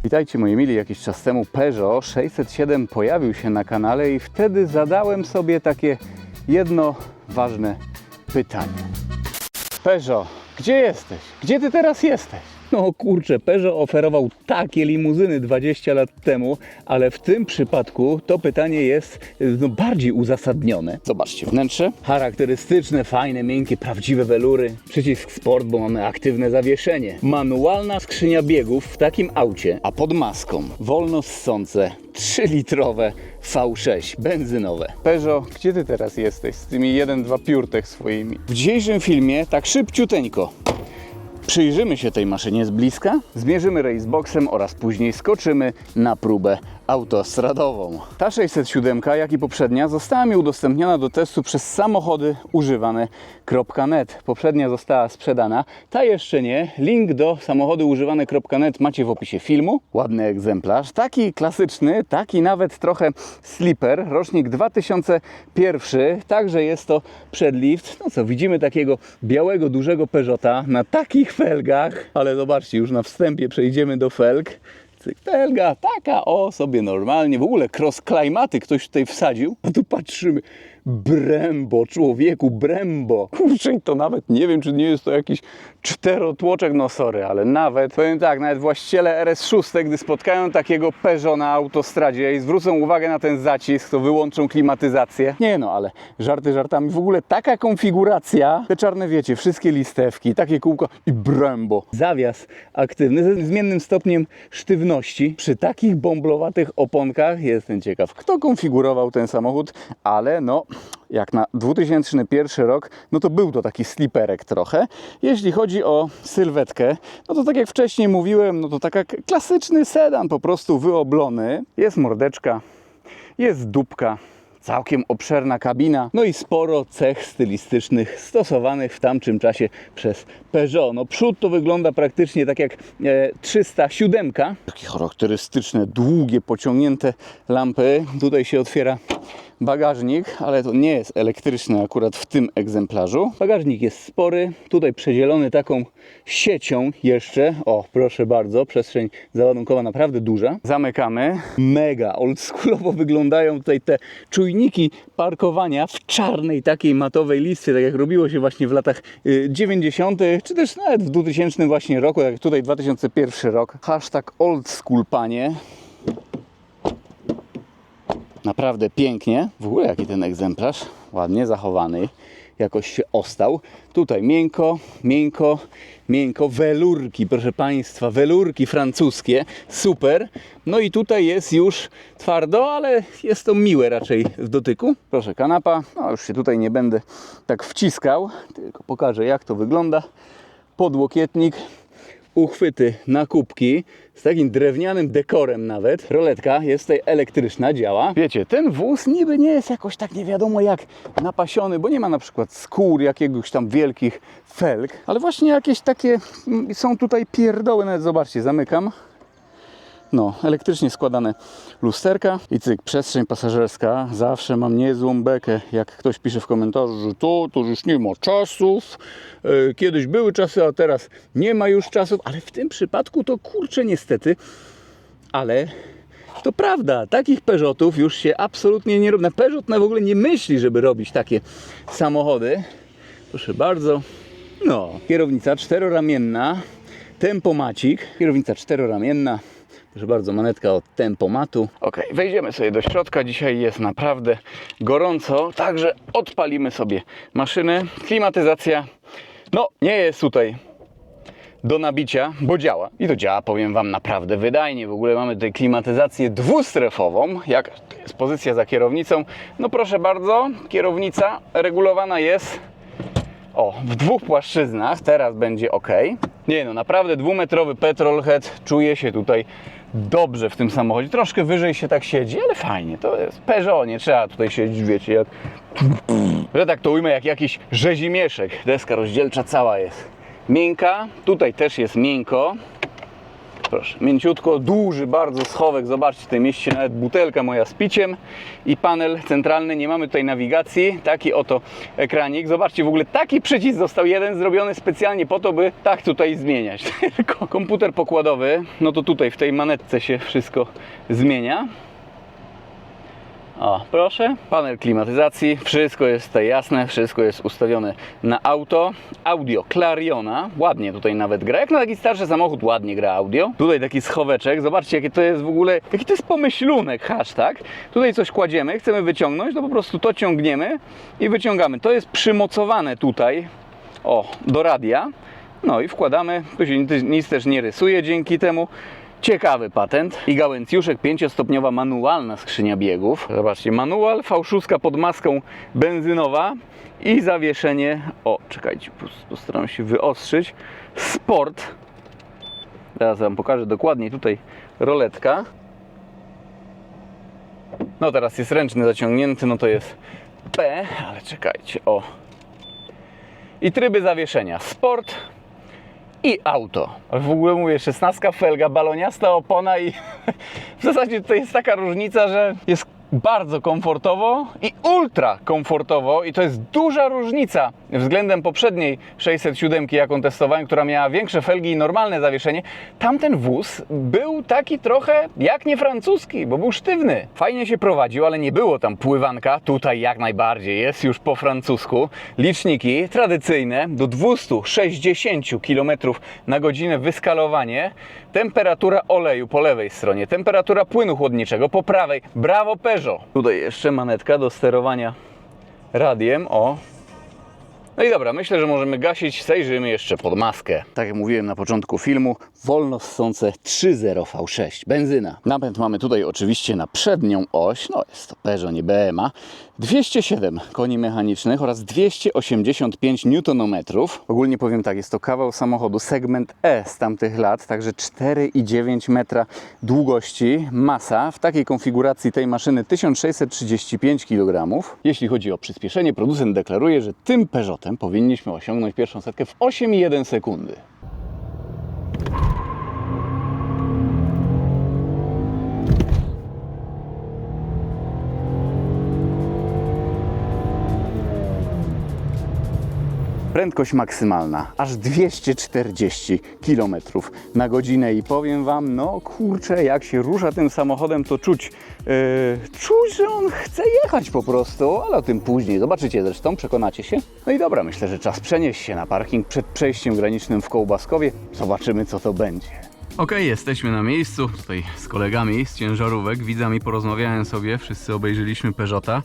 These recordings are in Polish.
Witajcie moi mili, jakiś czas temu Peugeot 607 pojawił się na kanale i wtedy zadałem sobie takie jedno ważne pytanie. Peugeot, gdzie jesteś? Gdzie ty teraz jesteś? No kurczę, Peugeot oferował takie limuzyny 20 lat temu, ale w tym przypadku to pytanie jest bardziej uzasadnione. Zobaczcie, wnętrze charakterystyczne, fajne, miękkie, prawdziwe welury. Przycisk sport, bo mamy aktywne zawieszenie. Manualna skrzynia biegów w takim aucie, a pod maską wolno ssące 3-litrowe V6 benzynowe. Peugeot, gdzie ty teraz jesteś z tymi 1-2 piórtech swoimi? W dzisiejszym filmie tak szybciuteńko przyjrzymy się tej maszynie z bliska, zmierzymy raceboxem oraz później skoczymy na próbę autostradową. Ta 607, jak i poprzednia, została mi udostępniona do testu przez samochody używane.net. Poprzednia została sprzedana, ta jeszcze nie. Link do samochody używane.net macie w opisie filmu. Ładny egzemplarz, taki klasyczny, taki nawet trochę sleeper, rocznik 2001, także jest to przedlift. No co, widzimy takiego białego, dużego Peugeota na takich felgach, ale zobaczcie, już na wstępie przejdziemy do felg. Felga taka sobie normalnie, w ogóle cross-klimaty ktoś tutaj wsadził, a tu patrzymy, Brembo, człowieku, Brembo. Kurczę, to nawet nie wiem, czy nie jest to jakiś czterotłoczek, no sorry, ale nawet, powiem tak, nawet właściciele RS6, gdy spotkają takiego Peugeot na autostradzie i zwrócą uwagę na ten zacisk, to wyłączą klimatyzację. Nie no, ale żarty żartami, w ogóle taka konfiguracja, te czarne wiecie, wszystkie listewki, takie kółko i Brembo. Zawias aktywny ze zmiennym stopniem sztywności. Przy takich bąblowatych oponkach jestem ciekaw, kto konfigurował ten samochód, ale no, jak na 2001 rok, no to był to taki sliperek trochę. Jeśli chodzi o sylwetkę, no to tak jak wcześniej mówiłem, no to taka klasyczny sedan, po prostu wyoblony. Jest mordeczka, jest dupka, całkiem obszerna kabina, no i sporo cech stylistycznych stosowanych w tamtym czasie przez Peugeot. No przód to wygląda praktycznie tak jak 307. Takie charakterystyczne, długie, pociągnięte lampy. Tutaj się otwiera bagażnik, ale to nie jest elektryczny akurat w tym egzemplarzu. Bagażnik jest spory, tutaj przedzielony taką siecią jeszcze. O, proszę bardzo, przestrzeń załadunkowa naprawdę duża. Zamykamy. Mega oldschoolowo wyglądają tutaj te czujniki parkowania w czarnej takiej matowej listwie, tak jak robiło się właśnie w latach 90., czy też nawet w 2000 właśnie roku, jak tutaj 2001 rok. Hashtag oldschool, panie. Naprawdę pięknie. W ogóle jaki ten egzemplarz. Ładnie zachowany. Jakoś się ostał. Tutaj miękko, miękko, miękko. Welurki, proszę Państwa. Welurki francuskie. Super. No i tutaj jest już twardo, ale jest to miłe raczej w dotyku. Proszę, kanapa. No już się tutaj nie będę tak wciskał. Tylko pokażę, jak to wygląda. Podłokietnik. Uchwyty na kubki z takim drewnianym dekorem nawet. Roletka jest tutaj elektryczna, działa. Wiecie, ten wóz niby nie jest jakoś tak nie wiadomo jak napasiony, bo nie ma na przykład skór jakiegoś tam wielkich felg, ale właśnie jakieś takie są tutaj pierdoły, nawet zobaczcie, zamykam. No, elektrycznie składane lusterka i cyk, przestrzeń pasażerska. Zawsze mam niezłą bekę, jak ktoś pisze w komentarzu, że to już nie ma czasów, kiedyś były czasy, a teraz nie ma już czasów, ale w tym przypadku to kurczę niestety, ale to prawda, takich Peugeotów już się absolutnie nie robi. Peugeot w ogóle nie myśli, żeby robić takie samochody. Proszę bardzo. No, kierownica czteroramienna, tempomacik, kierownica czteroramienna. Proszę bardzo, manetka od tempomatu. Ok, wejdziemy sobie do środka. Dzisiaj jest naprawdę gorąco, także odpalimy sobie maszynę. Klimatyzacja, no nie jest tutaj do nabicia, bo działa. I to działa, powiem Wam, naprawdę wydajnie. W ogóle mamy tutaj klimatyzację dwustrefową. Jak jest pozycja za kierownicą? No proszę bardzo, kierownica regulowana jest w dwóch płaszczyznach. Teraz będzie ok. Nie no, naprawdę dwumetrowy petrolhead czuje się tutaj dobrze w tym samochodzie. Troszkę wyżej się tak siedzi, ale fajnie. To jest Peugeot, nie trzeba tutaj siedzieć, wiecie, jak... że tak to ujmę, jak jakiś rzezimieszek. Deska rozdzielcza cała jest miękka. Tutaj też jest miękko. proszę, mięciutko, duży bardzo schowek, zobaczcie, tutaj mieści się nawet butelka moja z piciem i panel centralny, nie mamy tutaj nawigacji, taki oto ekranik, zobaczcie, w ogóle taki przycisk został jeden zrobiony specjalnie po to, by tak tutaj zmieniać, tylko komputer pokładowy, no to tutaj w tej manetce się wszystko zmienia. O, proszę, panel klimatyzacji, wszystko jest tutaj jasne, wszystko jest ustawione na auto. Audio Clariona, ładnie tutaj nawet gra, jak na taki starszy samochód ładnie gra audio. Tutaj taki schoweczek, zobaczcie jakie to jest w ogóle, jaki to jest pomyślunek, hashtag. Tutaj coś kładziemy, chcemy wyciągnąć, to po prostu to ciągniemy i wyciągamy. To jest przymocowane tutaj, o, do radia. No i wkładamy, tu się nic też nie rysuje dzięki temu. Ciekawy patent i gałęcjuszek, 5-stopniowa manualna skrzynia biegów. Zobaczcie, manual, V6 pod maską benzynowa i zawieszenie, o czekajcie, postaram się wyostrzyć, sport. Teraz Wam pokażę dokładnie, tutaj roletka. No teraz jest ręczny zaciągnięty, no to jest P, ale czekajcie, o. I tryby zawieszenia, sport i auto. Ale w ogóle mówię, 16 felga, baloniasta opona i w zasadzie to jest taka różnica, że jest bardzo komfortowo i ultra komfortowo i to jest duża różnica względem poprzedniej 607, jaką testowałem, która miała większe felgi i normalne zawieszenie. Tamten wóz był taki trochę jak nie francuski, bo był sztywny. Fajnie się prowadził, ale nie było tam pływanka. Tutaj jak najbardziej jest już po francusku. Liczniki tradycyjne do 260 km na godzinę wyskalowanie. Temperatura oleju po lewej stronie, temperatura płynu chłodniczego po prawej. Brawo Peugeot! Tutaj jeszcze manetka do sterowania radiem, o. No i dobra, myślę, że możemy gasić, zajrzyjmy jeszcze pod maskę. Tak jak mówiłem na początku filmu, wolno ssące 3.0 V6, benzyna. Napęd mamy tutaj oczywiście na przednią oś, no jest to Peugeot, nie BMA. 207 koni mechanicznych oraz 285 Nm. Ogólnie powiem tak, jest to kawał samochodu, segment E z tamtych lat, także 4,9 metra długości. Masa w takiej konfiguracji tej maszyny 1635 kg. Jeśli chodzi o przyspieszenie, producent deklaruje, że tym Peugeotem powinniśmy osiągnąć pierwszą setkę w 8,1 sekundy. Prędkość maksymalna aż 240 km na godzinę i powiem Wam, no kurczę, jak się rusza tym samochodem, to czuć, że on chce jechać po prostu, ale o tym później, zobaczycie zresztą, przekonacie się. No i dobra, myślę, że czas przenieść się na parking przed przejściem granicznym w Kołbaskowie, zobaczymy co to będzie. Okej, jesteśmy na miejscu, tutaj z kolegami z ciężarówek, widzami porozmawiałem sobie, wszyscy obejrzeliśmy Peugeota,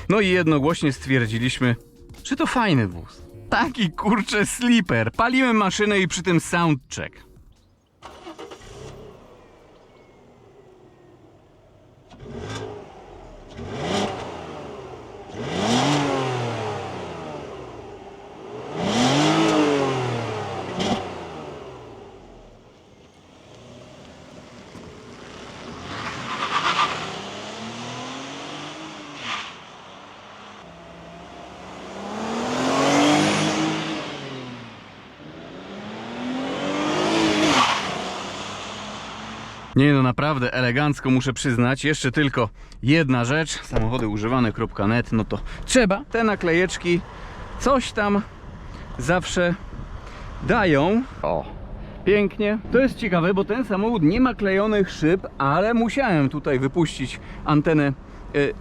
no i jednogłośnie stwierdziliśmy, że to fajny wóz. Taki kurczę sleeper. Palimy maszynę i przy tym soundcheck. Nie no, naprawdę elegancko, muszę przyznać. Jeszcze tylko jedna rzecz, samochodyużywane.net, no to trzeba, te naklejeczki coś tam zawsze dają. O, pięknie. To jest ciekawe, bo ten samochód nie ma klejonych szyb, ale musiałem tutaj wypuścić antenę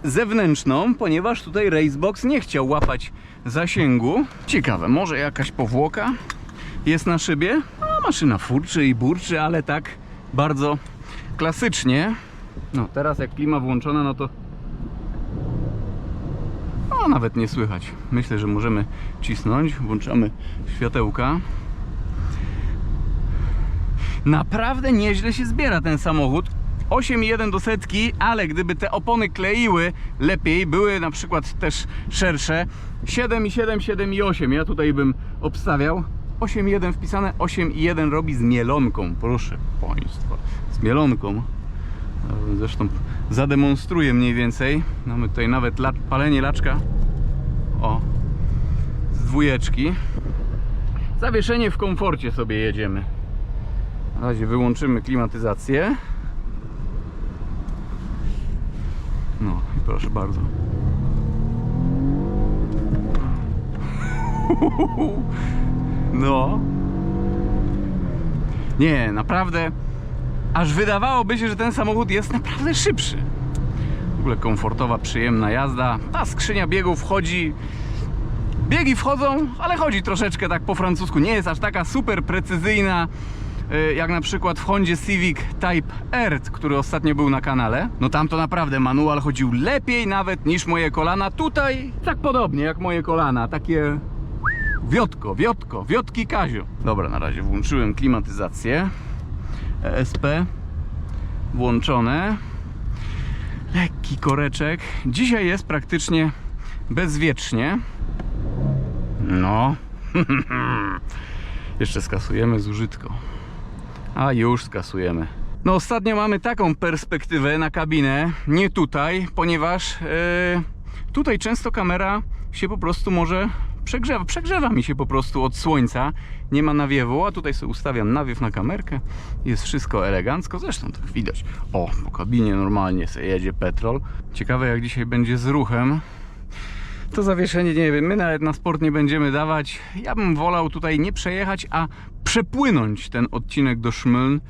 zewnętrzną, ponieważ tutaj Racebox nie chciał łapać zasięgu. Ciekawe, może jakaś powłoka jest na szybie? A, maszyna furczy i burczy, ale tak bardzo klasycznie. No teraz jak klima włączona, no to nawet nie słychać. Myślę, że możemy cisnąć. Włączamy światełka. Naprawdę nieźle się zbiera ten samochód. 8,1 do setki, ale gdyby te opony kleiły lepiej, były na przykład też szersze, 7,7, 7,8 ja tutaj bym obstawiał. 8,1 wpisane, 8,1 robi z mielonką, proszę Państwa, z mielonką. Zresztą zademonstruję mniej więcej. Mamy tutaj nawet palenie laczka, o, z dwójeczki. Zawieszenie w komforcie sobie jedziemy. Na razie wyłączymy klimatyzację. No i proszę bardzo. No. Nie, naprawdę. Aż wydawałoby się, że ten samochód jest naprawdę szybszy. W ogóle komfortowa, przyjemna jazda. Ta skrzynia biegów wchodzi. Biegi wchodzą, ale chodzi troszeczkę tak po francusku. Nie jest aż taka super precyzyjna jak na przykład w Hondzie Civic Type R, który ostatnio był na kanale. No tam to naprawdę manual chodził lepiej nawet niż moje kolana. Tutaj tak podobnie jak moje kolana. Takie wiotki Kazio. Dobra, na razie włączyłem klimatyzację. ESP włączone. Lekki koreczek. Dzisiaj jest praktycznie bezwiecznie. No. Jeszcze skasujemy zużytko. A już skasujemy. No ostatnio mamy taką perspektywę na kabinę, nie tutaj, ponieważ tutaj często kamera się po prostu może przegrzewa mi się po prostu od słońca, nie ma nawiewu, a tutaj sobie ustawiam nawiew na kamerkę, jest wszystko elegancko, zresztą tak widać. O, po kabinie normalnie sobie jedzie petrol. Ciekawe jak dzisiaj będzie z ruchem. To zawieszenie, nie wiem, my nawet na sport nie będziemy dawać. Ja bym wolał tutaj nie przejechać, a przepłynąć ten odcinek do Szmyln.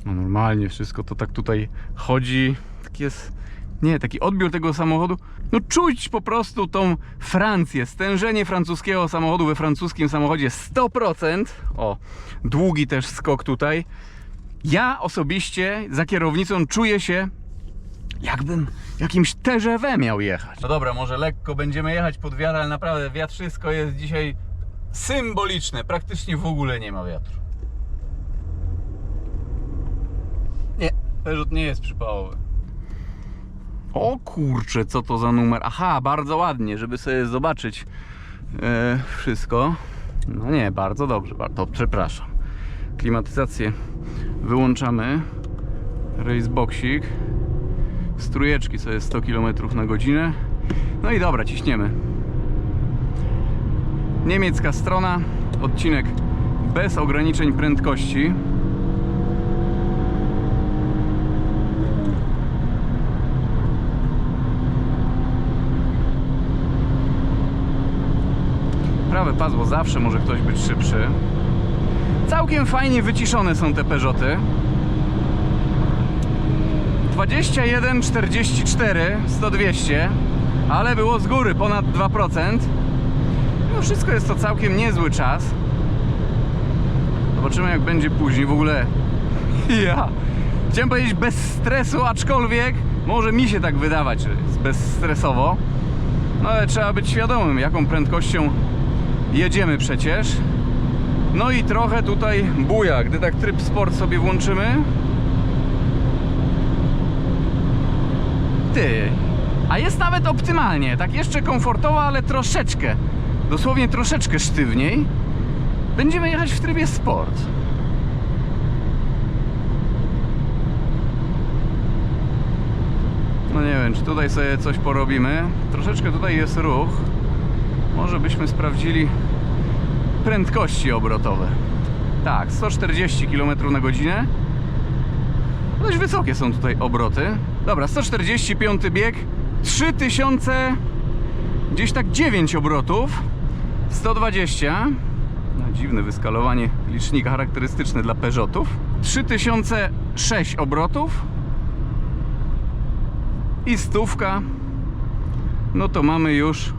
No normalnie wszystko to tak tutaj chodzi. Tak jest, nie, taki odbiór tego samochodu. No czuć po prostu tą Francję, stężenie francuskiego samochodu we francuskim samochodzie 100%. O, długi też skok tutaj. Ja osobiście za kierownicą czuję się, jakbym jakimś TGV miał jechać. No dobra, może lekko będziemy jechać pod wiatr, ale naprawdę wiatrzysko jest dzisiaj symboliczne. Praktycznie w ogóle nie ma wiatru. Nie, Peugeot nie jest przypałowy. O kurczę, co to za numer? Aha, bardzo ładnie, żeby sobie zobaczyć wszystko. No nie, bardzo dobrze, to przepraszam. Klimatyzację wyłączamy. Raceboxik. Strujeczki, co jest 100 km na godzinę. No i dobra, ciśniemy. Niemiecka strona, odcinek bez ograniczeń prędkości. Prawe pasmo zawsze może ktoś być szybszy. Całkiem fajnie wyciszone są te Peugeoty. 21, 44, 100-200, ale było z góry ponad 2%. No wszystko jest to całkiem niezły czas. Zobaczymy jak będzie później. W ogóle ja chciałem powiedzieć bez stresu, aczkolwiek może mi się tak wydawać, że jest bezstresowo. No ale trzeba być świadomym, jaką prędkością jedziemy przecież. No i trochę tutaj buja, gdy tak tryb sport sobie włączymy. Ty, a jest nawet optymalnie, tak jeszcze komfortowo, ale troszeczkę, dosłownie troszeczkę sztywniej. Będziemy jechać w trybie sport. No nie wiem, czy tutaj sobie coś porobimy. Troszeczkę tutaj jest ruch. Może byśmy sprawdzili prędkości obrotowe. Tak, 140 km na godzinę. Dość wysokie są tutaj obroty. Dobra, 145 bieg, 3000, gdzieś tak 9 obrotów, 120. No, dziwne wyskalowanie licznika charakterystyczne dla Peugeotów. 3006 obrotów i 100. No to mamy już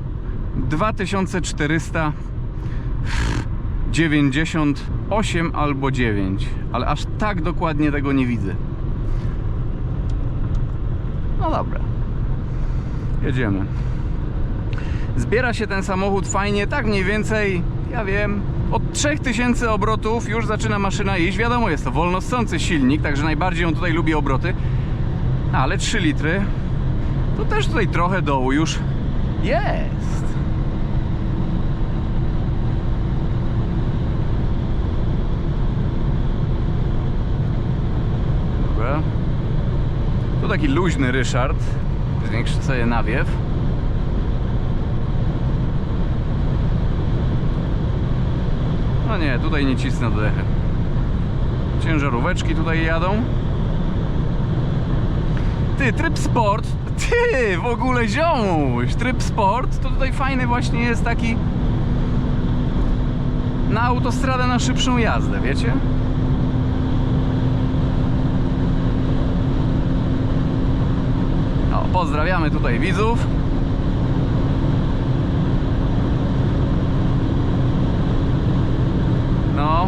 2498 albo 9, ale aż tak dokładnie tego nie widzę. No dobra, jedziemy. Zbiera się ten samochód fajnie, tak mniej więcej, ja wiem, od 3000 obrotów już zaczyna maszyna iść. Wiadomo, jest to wolnossący silnik, także najbardziej on tutaj lubi obroty. Ale 3 litry, to też tutaj trochę dołu już jest. Dobra. Tu taki luźny Ryszard. Zwiększę sobie nawiew. No nie, tutaj nie cisnę do dechy. Ciężaróweczki tutaj jadą. Ty, tryb sport. Ty, w ogóle ziomuś. Tryb sport to tutaj fajny właśnie jest taki na autostradę, na szybszą jazdę, wiecie? O, pozdrawiamy tutaj widzów. No,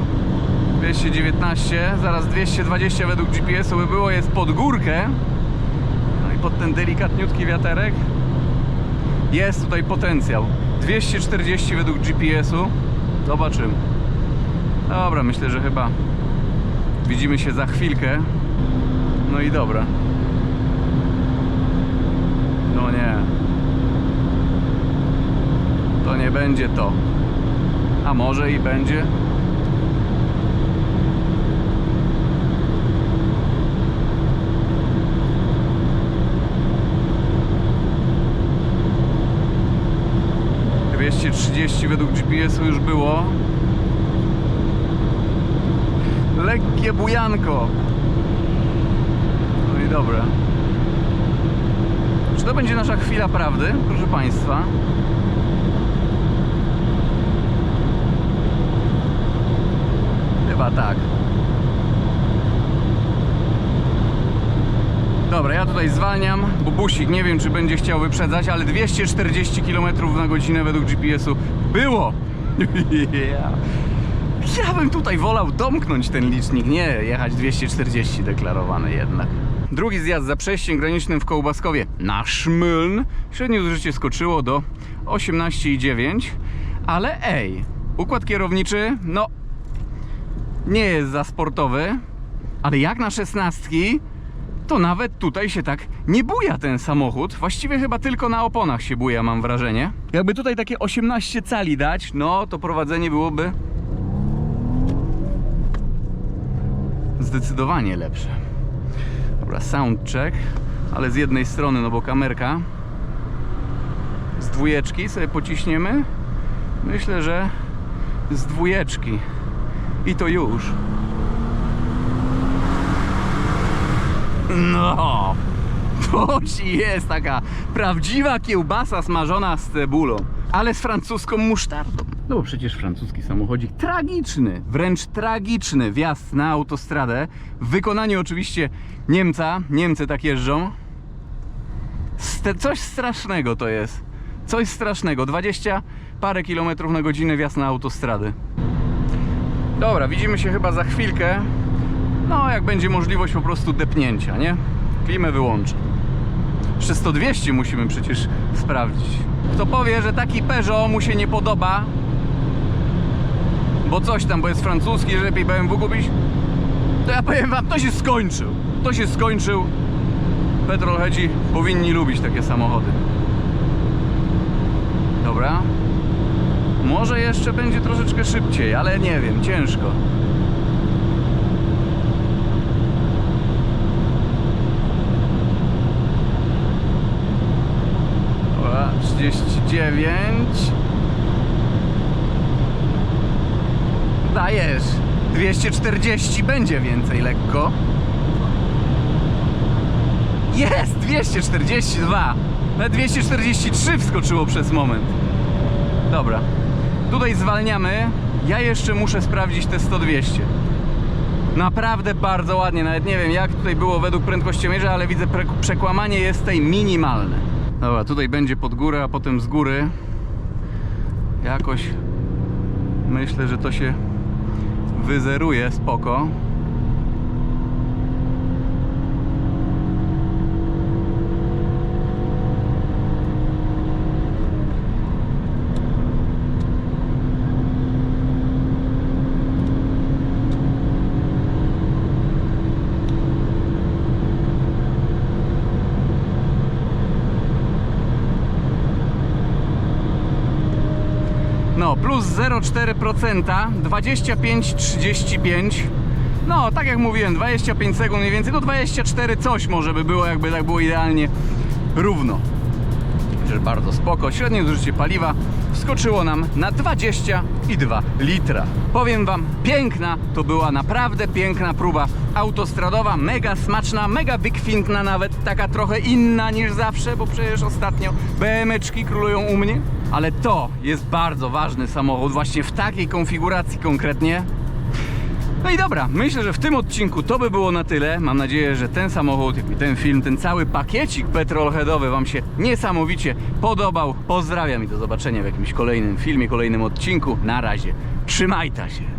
219, zaraz 220 według GPS-u by było, jest pod górkę. No i pod ten delikatniutki wiaterek jest tutaj potencjał. 240 według GPS-u. Zobaczymy. Dobra, myślę, że chyba widzimy się za chwilkę. No i dobra. No nie. To nie będzie to. A może i będzie? ...230 według GPS-u już było. Lekkie bujanko. No i dobra. Czy to będzie nasza chwila prawdy, proszę Państwa? Chyba tak. Dobra, ja tutaj zwalniam, bo busik nie wiem, czy będzie chciał wyprzedzać, ale 240 km na godzinę według GPS-u było. Ja bym tutaj wolał domknąć ten licznik, nie jechać 240 deklarowany jednak. Drugi zjazd za przejściem granicznym w Kołbaskowie na Szmyln. Średnie zużycie skoczyło do 18,9. Ale ej, układ kierowniczy, no nie jest za sportowy, ale jak na 16, to nawet tutaj się tak nie buja ten samochód. Właściwie chyba tylko na oponach się buja, mam wrażenie. Jakby tutaj takie 18 cali dać, no to prowadzenie byłoby zdecydowanie lepsze. Dobra, soundcheck, ale z jednej strony, no bo kamerka. Z dwójeczki sobie pociśniemy. Myślę, że z dwójeczki. I to już. No, to ci jest taka prawdziwa kiełbasa smażona z cebulą, ale z francuską musztardą. No bo przecież francuski samochodzik tragiczny, wręcz tragiczny wjazd na autostradę w wykonaniu oczywiście Niemca. Niemcy tak jeżdżą. Coś strasznego to jest. Coś strasznego. 20 parę kilometrów na godzinę wjazd na autostrady. Dobra, widzimy się chyba za chwilkę. No, jak będzie możliwość po prostu depnięcia, nie? Klimę wyłączę. Jeszcze 100-200 musimy przecież sprawdzić. Kto powie, że taki Peugeot mu się nie podoba, bo coś tam, bo jest francuski, że lepiej BMW kupić, to ja powiem wam, to się skończył. To się skończył. Petrolheadzi powinni lubić takie samochody. Dobra. Może jeszcze będzie troszeczkę szybciej, ale nie wiem, ciężko. Dobra, 39. Dajesz. 240 będzie więcej lekko. Jest! 242. Na 243 wskoczyło przez moment. Dobra. Tutaj zwalniamy. Ja jeszcze muszę sprawdzić te 100-200. Naprawdę bardzo ładnie. Nawet nie wiem, jak tutaj było według prędkościomierza, ale widzę, przekłamanie jest tutaj minimalne. Dobra, tutaj będzie pod górę, a potem z góry. Jakoś myślę, że to się wyzeruje spoko. No, plus 0,4%, 25,35. No, tak jak mówiłem, 25 sekund mniej więcej, no 24 coś może by było, jakby tak było idealnie równo. Także bardzo spoko. Średnie zużycie paliwa wskoczyło nam na 22 litra. Powiem wam, piękna, to była naprawdę piękna próba autostradowa, mega smaczna, mega wykwintna nawet, taka trochę inna niż zawsze, bo przecież ostatnio BM-eczki królują u mnie. Ale to jest bardzo ważny samochód, właśnie w takiej konfiguracji konkretnie. No i dobra, myślę, że w tym odcinku to by było na tyle. Mam nadzieję, że ten samochód, ten film, ten cały pakiecik petrolheadowy wam się niesamowicie podobał. Pozdrawiam i do zobaczenia w jakimś kolejnym filmie, kolejnym odcinku. Na razie, trzymajcie się!